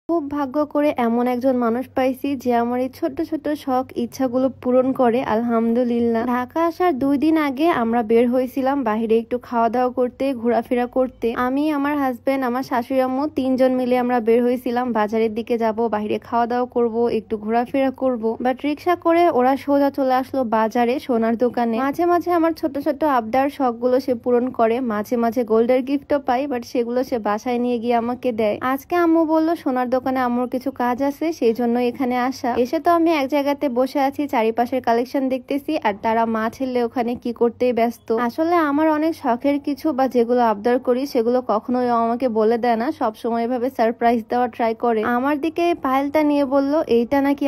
খুব ভাগ্য করে এমন একজন মানুষ পাইছি যে আমার এই ছোট ছোট শখ ইচ্ছাগুলো পূরণ করে, আলহামদুলিল্লাহ। ঢাকা আসার 2 দিন আগে আমরা বের হয়েছিলাম বাইরে একটু খাওয়া দাওয়া করতে, ঘোরাফেরা করতে। আমি, আমার হাজবেন্ড, আমার শাশুড়ি আম্মু 3জন মিলে আমরা বের হয়েছিলাম বাজারের দিকে যাব, বাইরে খাওয়া দাওয়া করব, একটু ঘোরাফেরা করব। বাট রিক্সা করে ওরা সোজা চলে আসলো বাজারে, সোনার দোকানে। মাঝে মাঝে আমার ছোট ছোট আবদার শখ গুলো সে পূরণ করে, মাঝে মাঝে গোল্ডের গিফটও পাই, বাট সেগুলো সে বাসায় নিয়ে গিয়ে আমাকে দেয়। আজকে আম্মু বললো সোনার দোকানে আমার কিছু কাজ আছে, সেই জন্য এখানে আসা। এসে তো আমি এক জায়গাতে বসে আছি, চারিপাশের কালেকশন দেখতেছি, আর তারা মা ছেলে ওখানে কি করতে ব্যস্ত। আসলে আমার অনেক শখের কিছু বা যেগুলো আবদার করি সেগুলো কখনোই আমাকে বলে দেয় না, সবসময় এভাবে সারপ্রাইজ দেওয়ার ট্রাই করে। আমার দিকে এই পায়েলটা নিয়ে বলল এইটা নাকি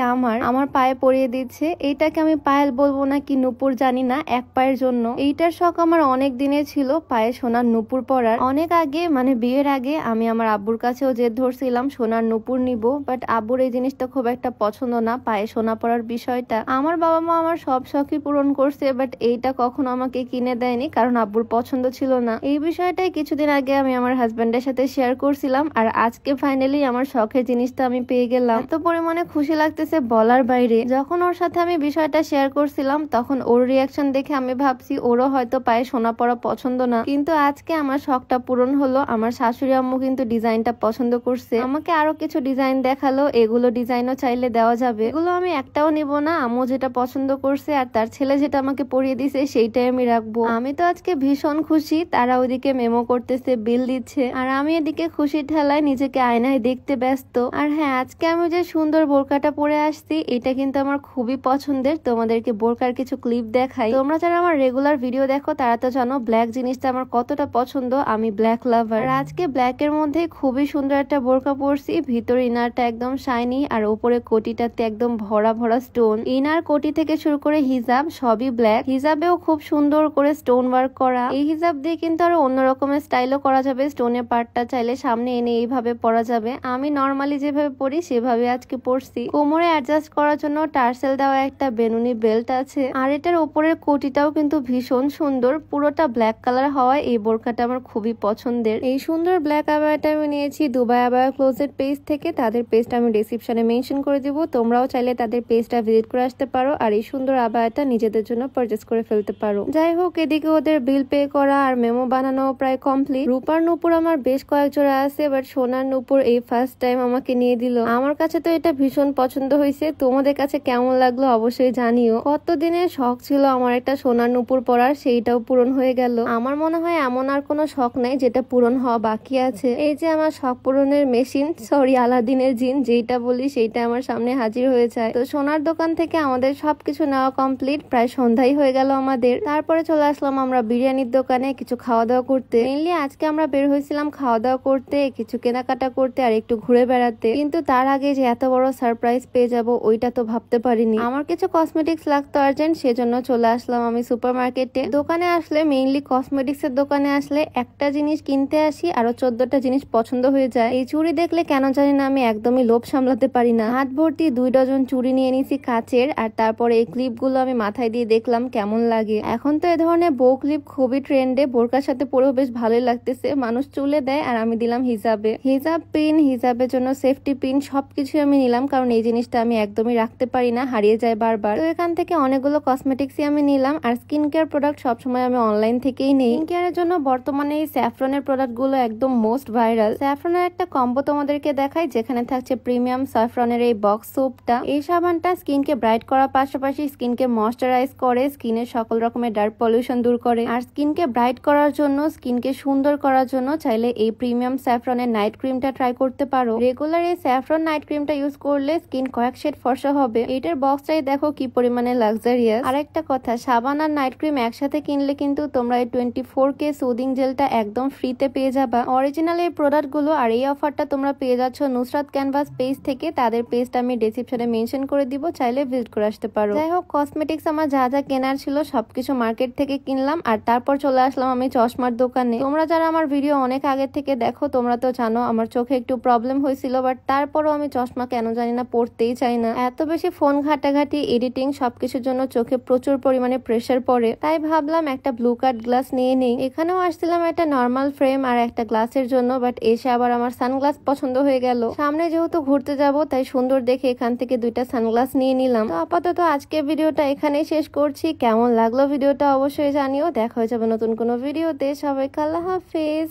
আমার পায়ে পরিয়ে দিচ্ছে। এইটাকে আমি পায়েল বলবো নাকি নুপুর জানি না, এক পায়ের জন্য। এইটার শখ আমার অনেক দিনের ছিল, পায়ে সোনার নুপুর পরার। অনেক আগে, মানে বিয়ের আগে, আমি আমার আব্বুর কাছেও জেদ ধরছিলাম সোনার নুপুর নিব, বাট আব্বুর এই জিনিসটা খুব একটা পছন্দ না, পায়ে সোনা পরার বিষয়টা। আমার বাবা মা আমার সব শখই পূরণ করছে, বাট এইটা কখনো আমাকে কিনে দেয়নি, কারণ আব্বুর পছন্দ ছিল না। এই বিষয়টাই কিছুদিন আগে আমি আমার হাজবেন্ডের সাথে শেয়ার করছিলাম, আর আজকে ফাইনালি আমার শখের জিনিসটা আমি পেয়ে গেলাম। এত পরিমাণে খুশি লাগতেছে বলার বাইরে। যখন ওর সাথে আমি বিষয়টা শেয়ার করছিলাম তখন ওর রিয়াকশন দেখে আমি ভাবছি ওরও হয়তো পায়ে সোনা পরা পছন্দ না, কিন্তু আজকে আমার শখটা পূরণ হলো। আমার শাশুড়ি আম্মু কিন্তু ডিজাইনটা পছন্দ করছে, আমাকে আরো কিছু ডিজাইন দেখালো, এগুলো ডিজাইনও চাইলে দেওয়া যাবে। এগুলো আমি একটাও নিব না, আম্মু যেটা পছন্দ করছে আর তার ছেলে যেটা আমাকে পরিয়ে দিছে সেইটাই আমি রাখবো। আমি তো আজকে ভীষণ খুশি। তারা ওইদিকে মেমো করতেছে, বিল দিচ্ছে, আর আমি এদিকে খুশি ঠেলায় নিজেকে আয়নায় দেখতে ব্যস্ত। আর হ্যাঁ, আজকে আমি যে সুন্দর বোরকাটা পরে আসছি এটা কিন্তু আমার খুবই পছন্দের। তোমাদেরকে বোরকার কিছু ক্লিপ দেখাই। তোমরা যারা আমার রেগুলার ভিডিও দেখো তারা তো জানো ব্ল্যাক জিনিসটা আমার কতটা পছন্দ, আমি ব্ল্যাক লাভার। আর আজকে ব্ল্যাক এর মধ্যে খুবই সুন্দর একটা বোরকা পরছি, ভিতর ইনারটা একদম শাইনি, আর উপরে কোটিটাতে একদম ভরা ভরা স্টোন। ইনার, কোটি থেকে শুরু করে হিজাব সবই ব্ল্যাক। হিজাবেও খুব সুন্দর করে স্টোন ওয়ার্ক করা। এই হিজাব দিয়ে কিন্তু আরো অন্য রকমের স্টাইলও করা যাবে, স্টোনের পার্টটা চাইলে সামনে এনে এইভাবে পরা যাবে। আমি নর্মালি যেভাবে পরি সেভাবে আজকে পরছি। কোমরে অ্যাডজাস্ট করার জন্য টার্সেল দেওয়া একটা বেনুনি বেল্ট আছে, আর এটার উপরের কোটিটাও কিন্তু ভীষণ সুন্দর, পুরোটা ব্ল্যাক কালার হওয়ায় এই বোরকাটা আমার খুবই পছন্দের। এই সুন্দর ব্ল্যাক আবায়াটা আমি নিয়েছি দুবাই আবায়া ক্লোজেট পেজ থেকে। তাদের পেজটা আমি ডেসক্রিপশনে মেনশন করে দিব, তোমরাও চাইলে তাদের পেজটা ভিজিট করে আসতে পারো আর এই সুন্দর আবায়াটা নিজেদের জন্য পারচেজ করে ফেলতে পারো। যাই হোক, এদিকে ওদের বিল পে করা আর মেমো বানানো প্রায় কমপ্লিট। রূপার নুপুর আমার বেশ কয়েক জোড়া আছে, বাট সোনার নুপুর এই ফার্স্ট টাইম আমাকে নিয়ে দিল। আমার কাছে তো এটা ভীষণ পছন্দ হয়েছে, তোমাদের কাছে কেমন লাগলো অবশ্যই জানিও। কতদিনের শখ ছিল আমার একটা সোনার নুপুর পরার, সেইটাও পূরণ হয়ে গেল। আমার মনে হয় এমন আর কোনো শখ নাই যেটা পূরণ হওয়া বাকি আছে। এই যে আমার শখ পূরণের মেশিন, সরি আলাদিনের জিন যেটা বলি সেইটা আমার সামনে হাজির হয়ে যায়। তো সোনার দোকান থেকে আমাদের সবকিছু নেওয়া কমপ্লিট, প্রায় সন্ধ্যাই হয়ে গেল আমাদের। তারপরে চলে আসলাম আমরা বিরিয়ানির দোকানে কিছু খাওয়া দাওয়া করতে। মেইনলি আজকে আমরা বের হয়েছিলাম খাওয়া দাওয়া করতে, কিছু কেনাকাটা করতে আর একটু ঘুরে বেড়াতে, কিন্তু তার আগে যে এত বড় সারপ্রাইজ পেয়ে যাব ওইটা তো ভাবতে পারিনি। আমার কিছু কসমেটিক্স লাগতো আর্জেন্ট, সেজন্য চলে আসলাম আমি সুপার মার্কেটে। দোকানে আসলে, মেইনলি কসমেটিক্স এর দোকানে আসলে একটা জিনিস কিনতে আসি আরো 14টা জিনিস পছন্দ হয়ে যায়। এই চুড়ি দেখলে কেন জানি না আমি একদমই লোভ সামলাতে পারি না, হাত ভর্তি 2 ডজন চুড়ি নিয়ে নিছি কাচের। আর তারপরে এই ক্লিপ গুলো আমি মাথায় দিয়ে দেখলাম কেমন লাগে। এখন তো এ ধরনের বউ ক্লিপ খুবই ট্রেন্ডে, বোরকার সাথে পরেও বেশ ভালোই লাগতেছে। মানুষ চুলে দেয় আর আমি দিলাম হিজাবে। হিজাব পিন, হিজাবের জন্য সেফটি পিন, সবকিছু আমি নিলাম, কারণ এই জিনিসটা আমি একদমই রাখতে পারি না, হারিয়ে যায় বারবার। তো এখান থেকে অনেকগুলো কসমেটিক্সই আমি নিলাম। আর স্কিন কেয়ার প্রোডাক্ট সবসময় আমি অনলাইন থেকেই নেই। স্কিন কেয়ারের জন্য বর্তমানে এই স্যাফরনের প্রোডাক্ট গুলো একদম মোস্ট ভাইরাল। স্যাফরনের একটা কম্বো তোমাদেরকে দেখাই, যেখানে থাকছে প্রিমিয়াম স্যাফরনের এই বক্স সোপটা। এই সাবানটা স্কিনকে ব্রাইট করার পাশাপাশি স্কিনকে ময়শ্চারাইজ করে, স্কিনের সকল রকমের ডার্ক পলিউশন দূর করে। আর স্কিনকে ব্রাইট করার জন্য, স্কিনকে সুন্দর করার জন্য চাইলে এই প্রিমিয়াম স্যাফরনের নাইট ক্রিমটা ট্রাই করতে পারো। রেগুলার এই স্যাফরন নাইট ক্রিমটা ইউজ করলে স্কিন কয়েক শেড ফর্সা হবে। এটার বক্সটাই দেখো কি পরিমাণে লাক্সারিয়াস। আর একটা কথা, সাবান আর নাইট ক্রিম একসাথে কিনলে কিন্তু তোমরা এই 24K সুদিং জেলটা একদম ফ্রিতে পেয়ে যাবা। অরিজিনাল এই প্রোডাক্ট গুলো আর এই অফারটা তোমরা পেয়ে যাচ্ছ নুসরাত ক্যানভাস পেজ থেকে। তাদের পেজটা আমি ডেসক্রিপশনে মেনশন করে দিব, চাইলে ভিজিট করে আসতে পারো। যাই হোক, কসমেটিক্স আমার যা যা কেনার ছিল সবকিছু মার্কেট থেকে কিনলাম। আর তারপর চলে আসলাম আমি চশমার দোকানে। তোমরা যারা আমার ভিডিও অনেক আগে থেকে দেখো তোমরা তো জানো আমার চোখে একটু প্রবলেম হয়েছিল, বাট তারপরও আমি চশমা কেন জানি না পড়তেই চাই না। এত বেশি ফোন ঘাটাঘাটি, এডিটিং সবকিছুর জন্য চোখে প্রচুর পরিমাণে প্রেসার পড়ে, তাই ভাবলাম একটা ব্লু কাট গ্লাস নিয়ে নেই। এখানেও আসছিলাম একটা নর্মাল ফ্রেম আর একটা গ্লাসের জন্য, বাট এসে আবার আমার সানগ্লাস পছন্দ হয়ে গেল। সামনে যেহেতু ঘুরতে যাব তাই সুন্দর দেখে এখান থেকে 2টা সানগ্লাস নিয়ে নিলাম। তো আপাতত আজকে ভিডিওটা এখানেই শেষ করছি। কেমন লাগলো ভিডিওটা অবশ্যই জানিও। দেখা হয়ে যাবে নতুন কোনো ভিডিওতে। সবাইকে আল্লাহ হাফেজ।